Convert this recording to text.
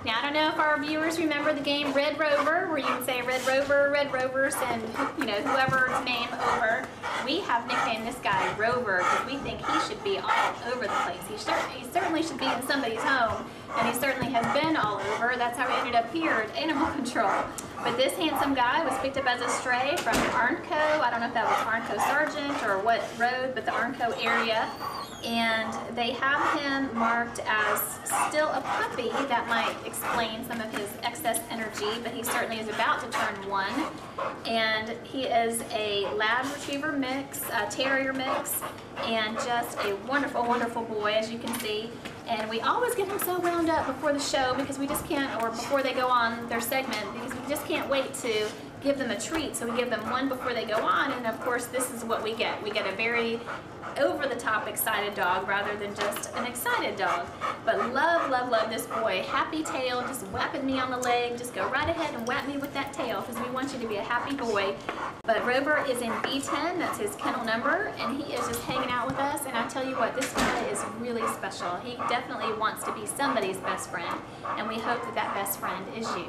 Now, I don't know if our viewers remember the game Red Rover, where you can say Red Rover, send, whoever's name over. We have nicknamed this guy Rover because we think he should be all over the place. He certainly should be in somebody's home, and he certainly has been all over. That's how he ended up here at Animal Control. But this handsome guy was picked up as a stray from Arnco. I don't know if that was Arnco Sargent or what road, but the Arnco area. And they have him marked as still a puppy. That might explain some of his excess energy, but he certainly is about to turn 1. And he is a Lab Retriever mix, a Terrier mix, and just a wonderful, wonderful boy, as you can see. And we always get him so wound up before the show because we just can't, or before they go on their segment, because we just can't wait to give them a treat. So we give them one before they go on, and of course this is what we get. We get a very over-the-top excited dog rather than just an excited dog. But love, love, love this boy. Happy tail, just whapping me on the leg. Just go right ahead and whap me with that tail because we want you to be a happy boy. But Rover is in B10, that's his kennel number, and he is just hanging out with us. And I tell you what, this guy is really special. He definitely wants to be somebody's best friend, and we hope that that best friend is you.